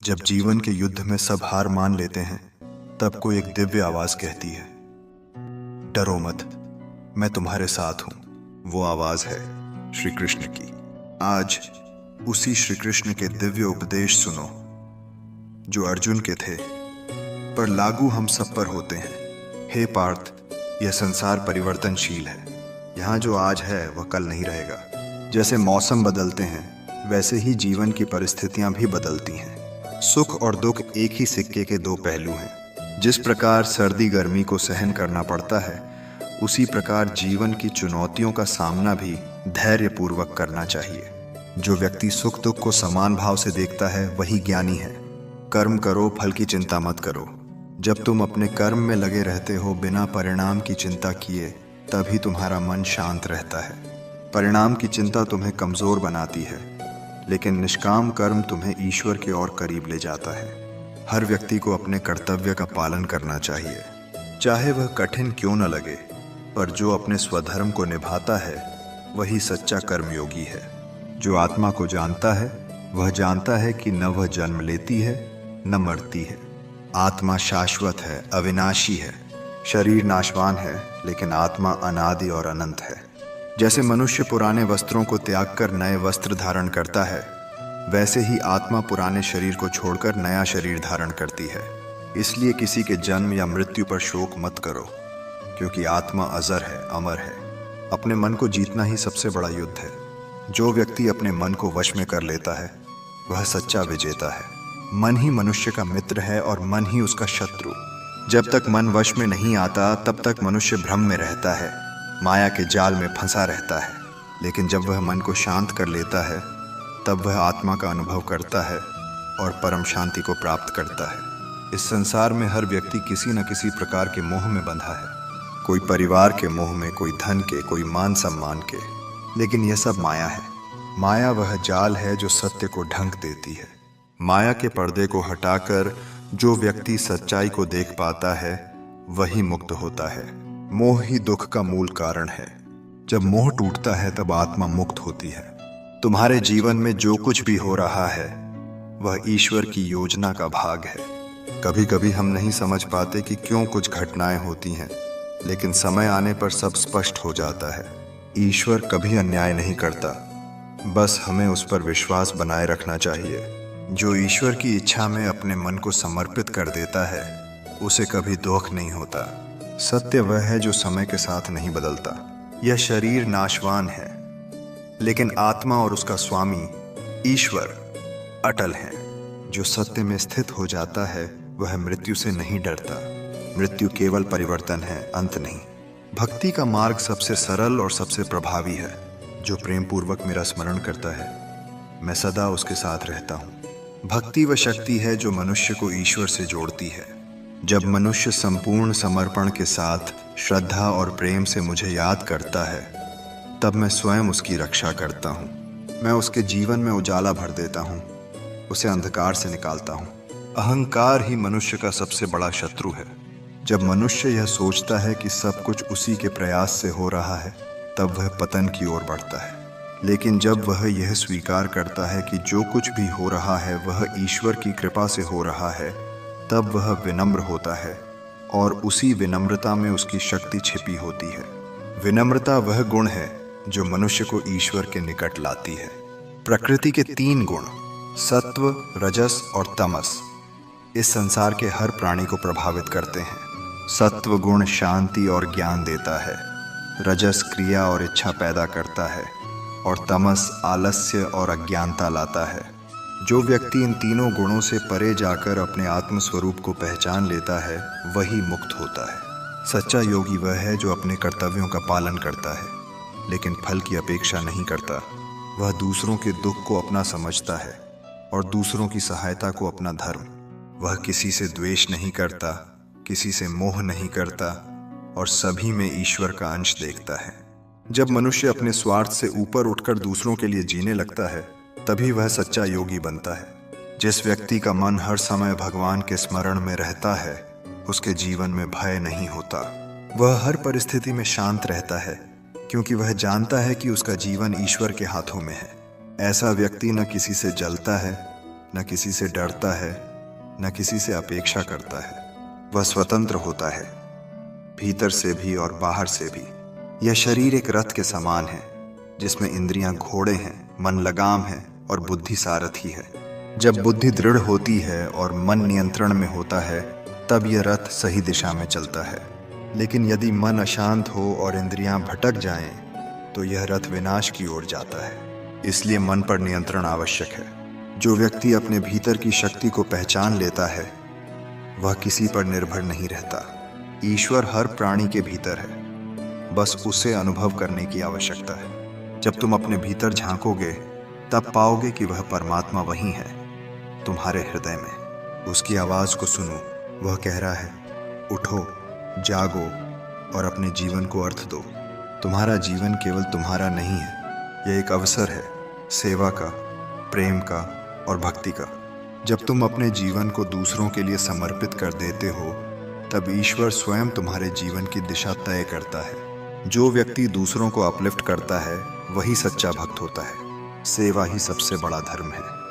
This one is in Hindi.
जब जीवन के युद्ध में सब हार मान लेते हैं, तब कोई एक दिव्य आवाज कहती है, डरो मत, मैं तुम्हारे साथ हूं। वो आवाज है श्री कृष्ण की। आज उसी श्री कृष्ण के दिव्य उपदेश सुनो, जो अर्जुन के थे पर लागू हम सब पर होते हैं। हे पार्थ, यह संसार परिवर्तनशील है। यहाँ जो आज है वह कल नहीं रहेगा। जैसे मौसम बदलते हैं, वैसे ही जीवन की परिस्थितियां भी बदलती हैं। सुख और दुख एक ही सिक्के के दो पहलू हैं। जिस प्रकार सर्दी गर्मी को सहन करना पड़ता है, उसी प्रकार जीवन की चुनौतियों का सामना भी धैर्यपूर्वक करना चाहिए। जो व्यक्ति सुख दुख को समान भाव से देखता है, वही ज्ञानी है। कर्म करो, फल की चिंता मत करो। जब तुम अपने कर्म में लगे रहते हो बिना परिणाम की चिंता किए, तभी तुम्हारा मन शांत रहता है। परिणाम की चिंता तुम्हें कमजोर बनाती है, लेकिन निष्काम कर्म तुम्हें ईश्वर के और करीब ले जाता है। हर व्यक्ति को अपने कर्तव्य का पालन करना चाहिए, चाहे वह कठिन क्यों न लगे। पर जो अपने स्वधर्म को निभाता है, वही सच्चा कर्मयोगी है। जो आत्मा को जानता है, वह जानता है कि न वह जन्म लेती है न मरती है। आत्मा शाश्वत है, अविनाशी है। शरीर नाशवान है, लेकिन आत्मा अनादि और अनंत है। जैसे मनुष्य पुराने वस्त्रों को त्याग कर नए वस्त्र धारण करता है, वैसे ही आत्मा पुराने शरीर को छोड़कर नया शरीर धारण करती है। इसलिए किसी के जन्म या मृत्यु पर शोक मत करो, क्योंकि आत्मा अजर है, अमर है। अपने मन को जीतना ही सबसे बड़ा युद्ध है। जो व्यक्ति अपने मन को वश में कर लेता है, वह सच्चा विजेता है। मन ही मनुष्य का मित्र है और मन ही उसका शत्रु। जब तक मन वश में नहीं आता, तब तक मनुष्य भ्रम में रहता है, माया के जाल में फंसा रहता है। लेकिन जब वह मन को शांत कर लेता है, तब वह आत्मा का अनुभव करता है और परम शांति को प्राप्त करता है। इस संसार में हर व्यक्ति किसी न किसी प्रकार के मोह में बंधा है। कोई परिवार के मोह में, कोई धन के, कोई मान सम्मान के। लेकिन यह सब माया है। माया वह जाल है जो सत्य को ढंक देती है। माया के पर्दे को हटाकर जो व्यक्ति सच्चाई को देख पाता है, वही मुक्त होता है। मोह ही दुख का मूल कारण है। जब मोह टूटता है, तब आत्मा मुक्त होती है। तुम्हारे जीवन में जो कुछ भी हो रहा है, वह ईश्वर की योजना का भाग है। कभी कभी हम नहीं समझ पाते कि क्यों कुछ घटनाएं होती हैं, लेकिन समय आने पर सब स्पष्ट हो जाता है। ईश्वर कभी अन्याय नहीं करता, बस हमें उस पर विश्वास बनाए रखना चाहिए। जो ईश्वर की इच्छा में अपने मन को समर्पित कर देता है, उसे कभी दुख नहीं होता। सत्य वह है जो समय के साथ नहीं बदलता। यह शरीर नाशवान है, लेकिन आत्मा और उसका स्वामी ईश्वर अटल हैं। जो सत्य में स्थित हो जाता है, वह मृत्यु से नहीं डरता। मृत्यु केवल परिवर्तन है, अंत नहीं। भक्ति का मार्ग सबसे सरल और सबसे प्रभावी है। जो प्रेम पूर्वक मेरा स्मरण करता है, मैं सदा उसके साथ रहता हूँ। भक्ति वह शक्ति है जो मनुष्य को ईश्वर से जोड़ती है। जब मनुष्य संपूर्ण समर्पण के साथ श्रद्धा और प्रेम से मुझे याद करता है, तब मैं स्वयं उसकी रक्षा करता हूँ। मैं उसके जीवन में उजाला भर देता हूँ, उसे अंधकार से निकालता हूँ। अहंकार ही मनुष्य का सबसे बड़ा शत्रु है। जब मनुष्य यह सोचता है कि सब कुछ उसी के प्रयास से हो रहा है, तब वह पतन की ओर बढ़ता है। लेकिन जब वह यह स्वीकार करता है कि जो कुछ भी हो रहा है वह ईश्वर की कृपा से हो रहा है, तब वह विनम्र होता है और उसी विनम्रता में उसकी शक्ति छिपी होती है। विनम्रता वह गुण है जो मनुष्य को ईश्वर के निकट लाती है। प्रकृति के 3 गुण, सत्व, रजस और तमस, इस संसार के हर प्राणी को प्रभावित करते हैं। सत्व गुण शांति और ज्ञान देता है, रजस क्रिया और इच्छा पैदा करता है, और तमस आलस्य और अज्ञानता लाता है। जो व्यक्ति इन तीनों गुणों से परे जाकर अपने आत्म स्वरूप को पहचान लेता है, वही मुक्त होता है। सच्चा योगी वह है जो अपने कर्तव्यों का पालन करता है, लेकिन फल की अपेक्षा नहीं करता। वह दूसरों के दुख को अपना समझता है और दूसरों की सहायता को अपना धर्म। वह किसी से द्वेष नहीं करता, किसी से मोह नहीं करता और सभी में ईश्वर का अंश देखता है। जब मनुष्य अपने स्वार्थ से ऊपर उठकर दूसरों के लिए जीने लगता है, तभी वह सच्चा योगी बनता है। जिस व्यक्ति का मन हर समय भगवान के स्मरण में रहता है, उसके जीवन में भय नहीं होता। वह हर परिस्थिति में शांत रहता है, क्योंकि वह जानता है कि उसका जीवन ईश्वर के हाथों में है। ऐसा व्यक्ति न किसी से जलता है, न किसी से डरता है, न किसी से अपेक्षा करता है। वह स्वतंत्र होता है, भीतर से भी और बाहर से भी। यह शरीर एक रथ के समान है, जिसमें इंद्रियां घोड़े हैं, मन लगाम है और बुद्धि सारथी है। जब बुद्धि दृढ़ होती है और मन नियंत्रण में होता है, तब यह रथ सही दिशा में चलता है। लेकिन यदि मन अशांत हो और इंद्रियां भटक जाएं, तो यह रथ विनाश की ओर जाता है। इसलिए मन पर नियंत्रण आवश्यक है। जो व्यक्ति अपने भीतर की शक्ति को पहचान लेता है, वह किसी पर निर्भर नहीं रहता। ईश्वर हर प्राणी के भीतर है, बस उसे अनुभव करने की आवश्यकता है। जब तुम अपने भीतर झांकोगे, तब पाओगे कि वह परमात्मा वहीं है, तुम्हारे हृदय में। उसकी आवाज को सुनो, वह कह रहा है, उठो, जागो और अपने जीवन को अर्थ दो। तुम्हारा जीवन केवल तुम्हारा नहीं है, यह एक अवसर है, सेवा का, प्रेम का और भक्ति का। जब तुम अपने जीवन को दूसरों के लिए समर्पित कर देते हो, तब ईश्वर स्वयं तुम्हारे जीवन की दिशा तय करता है। जो व्यक्ति दूसरों को अपलिफ्ट करता है, वही सच्चा भक्त होता है। सेवा ही सबसे बड़ा धर्म है।